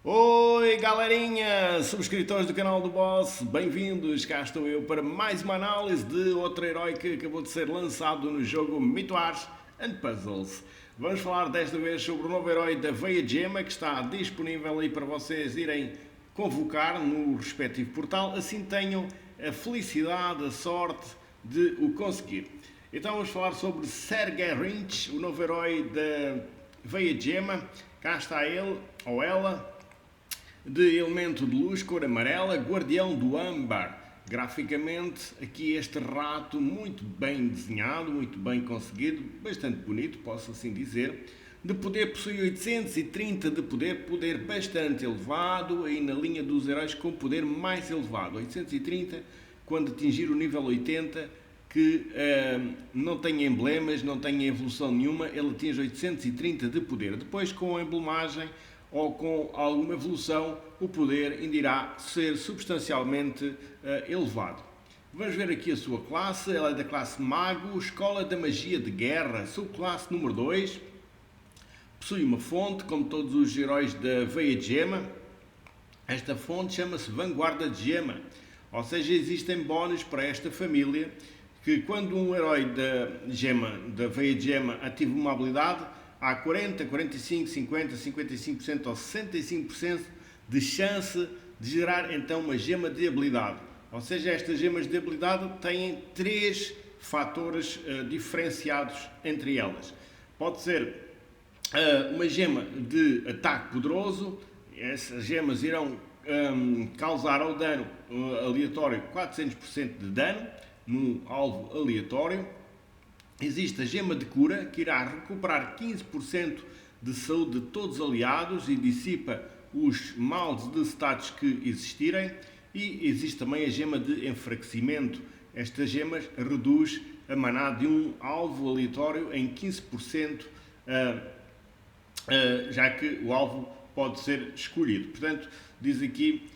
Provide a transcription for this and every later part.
Oi galerinha, subscritores do canal do Boss, bem-vindos, cá estou eu para mais uma análise de outro herói que acabou de ser lançado no jogo Mythos and Puzzles. Vamos falar desta vez sobre o novo herói da Veia Gema que está disponível aí para vocês irem convocar no respectivo portal, assim tenham a felicidade, a sorte de o conseguir. Então vamos falar sobre Sergei Rinch, o novo herói da Veia Gema. Cá está ele, ou ela, de elemento de luz, cor amarela, guardião do âmbar. Graficamente, aqui este rato muito bem desenhado, muito bem conseguido, bastante bonito, posso assim dizer. De poder possui 830 de poder, poder bastante elevado, aí na linha dos heróis com poder mais elevado. 830, quando atingir o nível 80, que não tem emblemas, não tem evolução nenhuma, ele atinge 830 de poder. Depois, com a emblemagem ou com alguma evolução, o poder ainda irá ser substancialmente elevado. Vamos ver aqui a sua classe. Ela é da classe Mago, Escola da Magia de Guerra, subclasse número 2. Possui uma fonte, como todos os heróis da Veia de Gema. Esta fonte chama-se Vanguarda de Gema, ou seja, existem bónus para esta família, que quando um herói da Veia de Gema ativa uma habilidade, há 40, 45, 50, 55% ou 65% de chance de gerar então uma gema de habilidade. Ou seja, estas gemas de habilidade têm três fatores diferenciados entre elas. Pode ser uma gema de ataque poderoso, essas gemas irão causar ao dano aleatório 400% de dano num alvo aleatório. Existe a gema de cura, que irá recuperar 15% de saúde de todos os aliados e dissipa os males de status que existirem. E existe também a gema de enfraquecimento. Estas gemas reduz a maná de um alvo aleatório em 15%, já que o alvo pode ser escolhido. Portanto, diz aqui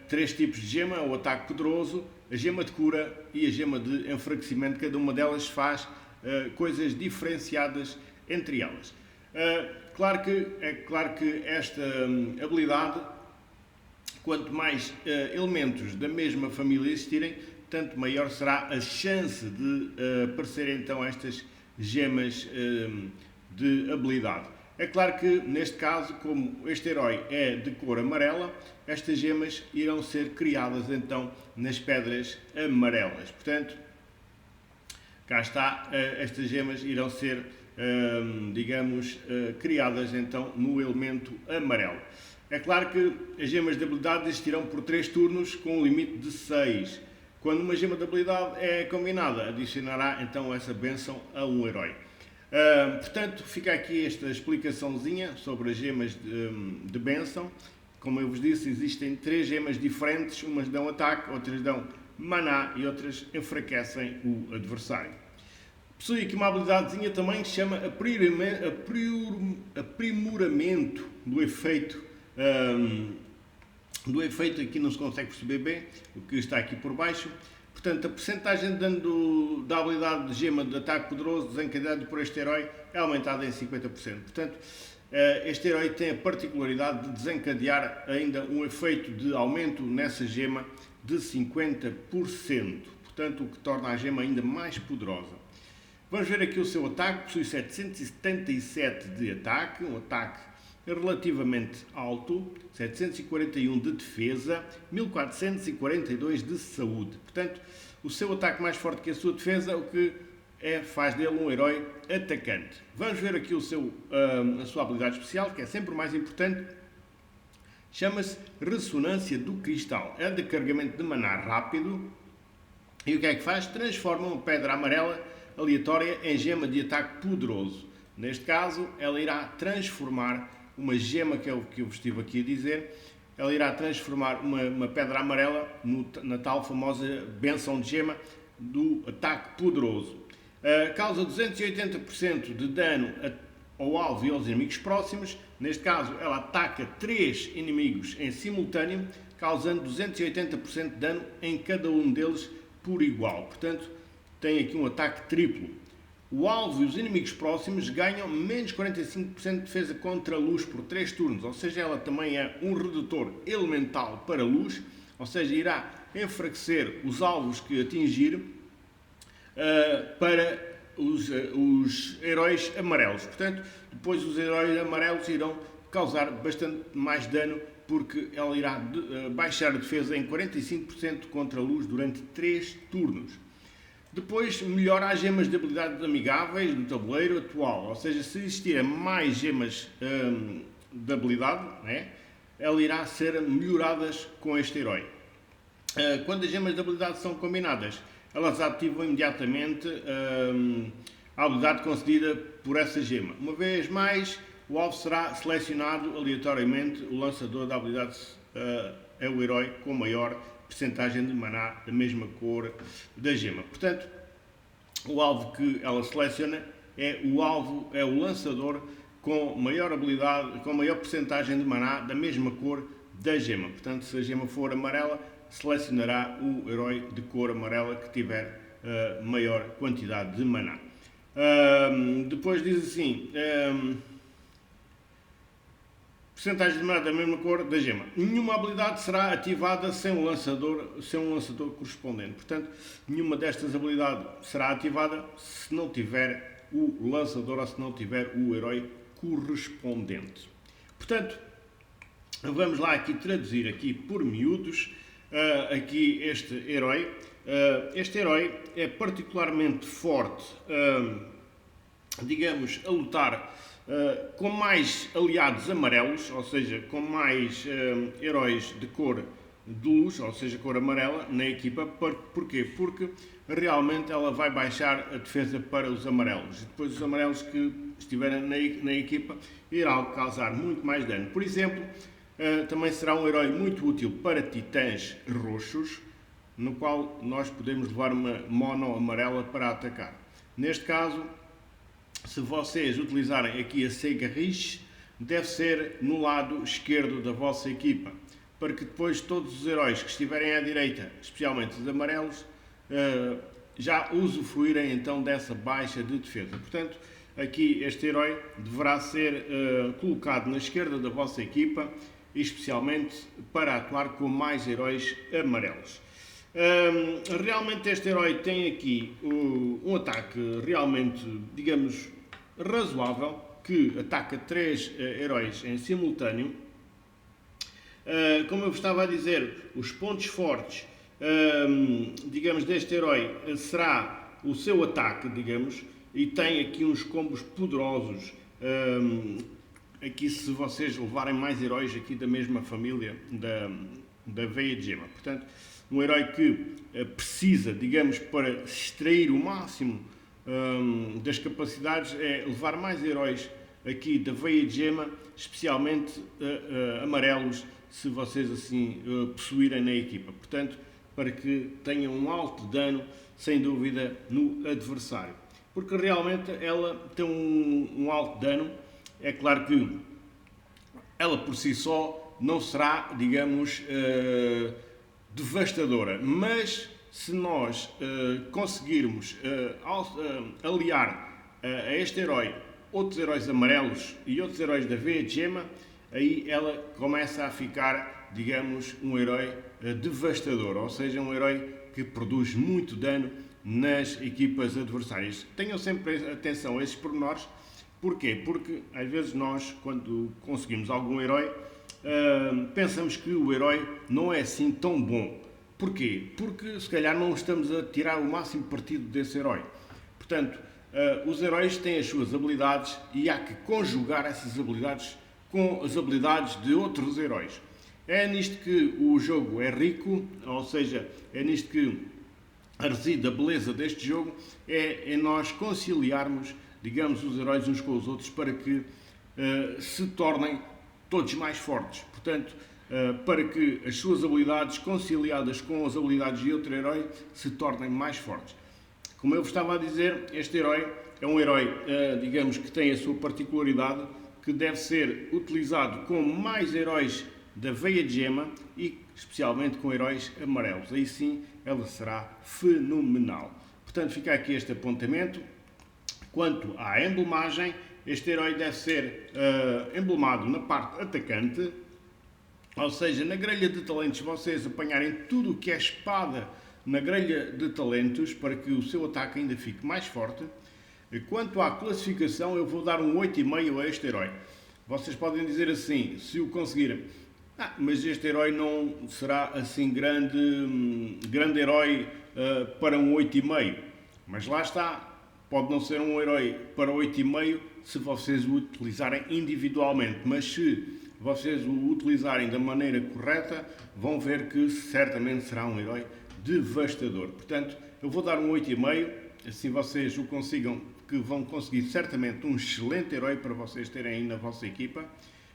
três tipos de gema: o ataque poderoso, a gema de cura e a gema de enfraquecimento. Cada uma delas faz coisas diferenciadas entre elas. Claro que esta habilidade, quanto mais elementos da mesma família existirem, tanto maior será a chance de aparecerem então estas gemas de habilidade. É claro que neste caso, como este herói é de cor amarela, estas gemas irão ser criadas então nas pedras amarelas. Portanto, cá está, estas gemas irão ser, criadas então no elemento amarelo. É claro que as gemas de habilidade existirão por 3 turnos com um limite de 6. Quando uma gema de habilidade é combinada, adicionará então essa bênção a um herói. Portanto, fica aqui esta explicaçãozinha sobre as gemas de bênção. Como eu vos disse, existem 3 gemas diferentes, umas dão ataque, outras dão maná e outras enfraquecem o adversário. Possui aqui uma habilidadezinha também que se chama aprimoramento do efeito. Aqui não se consegue perceber bem o que está aqui por baixo. Portanto, a percentagem de dano da habilidade de gema de ataque poderoso desencadeado por este herói é aumentada em 50%. Portanto, este herói tem a particularidade de desencadear ainda um efeito de aumento nessa gema de 50%. Portanto, o que torna a gema ainda mais poderosa. Vamos ver aqui o seu ataque. Possui 777 de ataque, um ataque relativamente alto, 741 de defesa, 1442 de saúde. Portanto, o seu ataque mais forte que a sua defesa, o que faz dele um herói atacante. Vamos ver aqui a sua habilidade especial, que é sempre o mais importante. Chama-se Ressonância do Cristal. É de carregamento de maná rápido. E o que é que faz? Transforma uma pedra amarela aleatória em gema de ataque poderoso. Neste caso, ela irá transformar uma gema, que é o que eu vos estive aqui a dizer, ela irá transformar uma pedra amarela na tal famosa benção de gema do ataque poderoso. Causa 280% de dano ao alvo e aos inimigos próximos. Neste caso, ela ataca 3 inimigos em simultâneo, causando 280% de dano em cada um deles por igual. Portanto, tem aqui um ataque triplo. O alvo e os inimigos próximos ganham menos 45% de defesa contra a luz por 3 turnos, ou seja, ela também é um redutor elemental para a luz, ou seja, irá enfraquecer os alvos que atingir para os heróis amarelos. Portanto, depois os heróis amarelos irão causar bastante mais dano, porque ela irá baixar a defesa em 45% contra a luz durante 3 turnos. Depois melhora as gemas de habilidade amigáveis no tabuleiro atual, ou seja, se existirem mais gemas de habilidade, né, ela irá ser melhoradas com este herói. Quando as gemas de habilidade são combinadas, elas ativam imediatamente a habilidade concedida por essa gema. Uma vez mais, o alvo será selecionado aleatoriamente, o lançador da habilidade é o herói com maior percentagem de maná da mesma cor da gema. Portanto, o alvo que ela seleciona é o lançador com maior habilidade, com maior percentagem de maná da mesma cor da gema. Portanto, se a gema for amarela, selecionará o herói de cor amarela que tiver maior quantidade de maná. Depois diz assim: percentagem de maná da mesma cor da gema. Nenhuma habilidade será ativada sem um lançador correspondente. Portanto, nenhuma destas habilidades será ativada se não tiver o lançador ou se não tiver o herói correspondente. Portanto, vamos lá aqui traduzir aqui por miúdos aqui este herói. Este herói é particularmente forte, digamos, a lutar com mais aliados amarelos, ou seja, com mais heróis de cor de luz, ou seja, cor amarela, na equipa. Porquê? Porque realmente ela vai baixar a defesa para os amarelos. E depois os amarelos que estiverem na equipa irão causar muito mais dano. Por exemplo, também será um herói muito útil para titãs roxos, no qual nós podemos levar uma mono amarela para atacar. Neste caso, se vocês utilizarem aqui a Sega Rich, deve ser no lado esquerdo da vossa equipa, para que depois todos os heróis que estiverem à direita, especialmente os amarelos, já usufruírem então dessa baixa de defesa. Portanto, aqui este herói deverá ser colocado na esquerda da vossa equipa, especialmente para atuar com mais heróis amarelos. Realmente este herói tem aqui um ataque realmente, digamos, razoável, que ataca 3 heróis em simultâneo. Como eu vos estava a dizer, os pontos fortes, digamos, deste herói será o seu ataque, digamos, e tem aqui uns combos poderosos. Aqui, se vocês levarem mais heróis aqui da mesma família da veia de gema. Portanto, um herói que precisa, digamos, para extrair o máximo das capacidades, é levar mais heróis aqui da veia de gema, especialmente amarelos, se vocês assim possuírem na equipa. Portanto, para que tenham um alto dano, sem dúvida, no adversário. Porque realmente ela tem um alto dano. É claro que ela por si só não será, digamos, devastadora, mas se nós conseguirmos aliar a este herói outros heróis amarelos e outros heróis da veia de gema, aí ela começa a ficar, digamos, um herói devastador, ou seja, um herói que produz muito dano nas equipas adversárias. Tenham sempre atenção a esses pormenores. Porquê? Porque às vezes nós, quando conseguimos algum herói, pensamos que o herói não é assim tão bom. Porquê? Porque se calhar não estamos a tirar o máximo partido desse herói. Portanto, os heróis têm as suas habilidades e há que conjugar essas habilidades com as habilidades de outros heróis. É nisto que o jogo é rico, ou seja, é nisto que reside a beleza deste jogo, é em nós conciliarmos, digamos, os heróis uns com os outros para que se tornem todos mais fortes. Portanto, para que as suas habilidades conciliadas com as habilidades de outro herói se tornem mais fortes. Como eu vos estava a dizer, este herói é um herói, digamos, que tem a sua particularidade, que deve ser utilizado com mais heróis da veia de gema e especialmente com heróis amarelos. Aí sim ela será fenomenal. Portanto, fica aqui este apontamento. Quanto à emblemagem, este herói deve ser emblemado na parte atacante, ou seja, na grelha de talentos vocês apanharem tudo o que é espada na grelha de talentos para que o seu ataque ainda fique mais forte. Quanto à classificação, eu vou dar um 8,5 a este herói. Vocês podem dizer assim, se o conseguirem, mas este herói não será assim grande herói para um 8,5. Mas lá está, pode não ser um herói para 8,5 se vocês o utilizarem individualmente, mas se vocês o utilizarem da maneira correta, vão ver que certamente será um herói devastador. Portanto, eu vou dar um 8,5, assim vocês o consigam, que vão conseguir certamente um excelente herói para vocês terem aí na vossa equipa.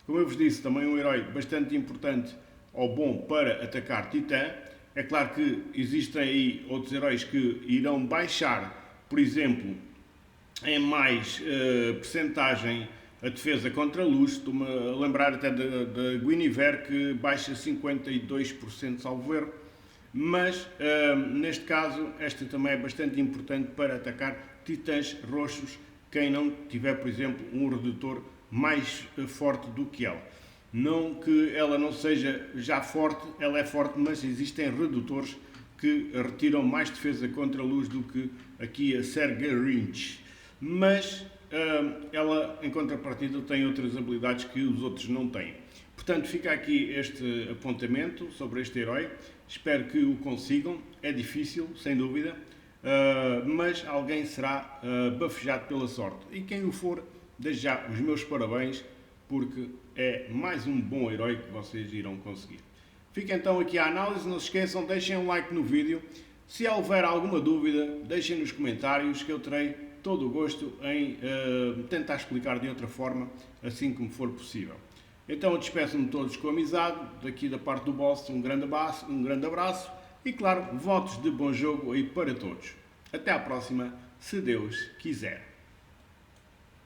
Como eu vos disse, também um herói bastante importante ou bom para atacar Titã. É claro que existem aí outros heróis que irão baixar, por exemplo, em mais percentagem a defesa contra a luz. Estou-me a lembrar até da Guinevere, que baixa 52%, salvo erro. Mas, neste caso, esta também é bastante importante para atacar titãs roxos, quem não tiver, por exemplo, um redutor mais forte do que ela. Não que ela não seja já forte, ela é forte, mas existem redutores que retiram mais defesa contra a luz do que aqui a Sergarinch. Mas ela, em contrapartida, tem outras habilidades que os outros não têm. Portanto, fica aqui este apontamento sobre este herói. Espero que o consigam. É difícil, sem dúvida, mas alguém será bafejado pela sorte. E quem o for, desde já os meus parabéns, porque é mais um bom herói que vocês irão conseguir. Fica então aqui a análise. Não se esqueçam, deixem um like no vídeo. Se houver alguma dúvida, deixem nos comentários, que eu terei todo o gosto em tentar explicar de outra forma, assim como for possível. Então eu despeço-me todos com amizade, daqui da parte do boss, um grande abraço e, claro, votos de bom jogo aí para todos. Até à próxima, se Deus quiser.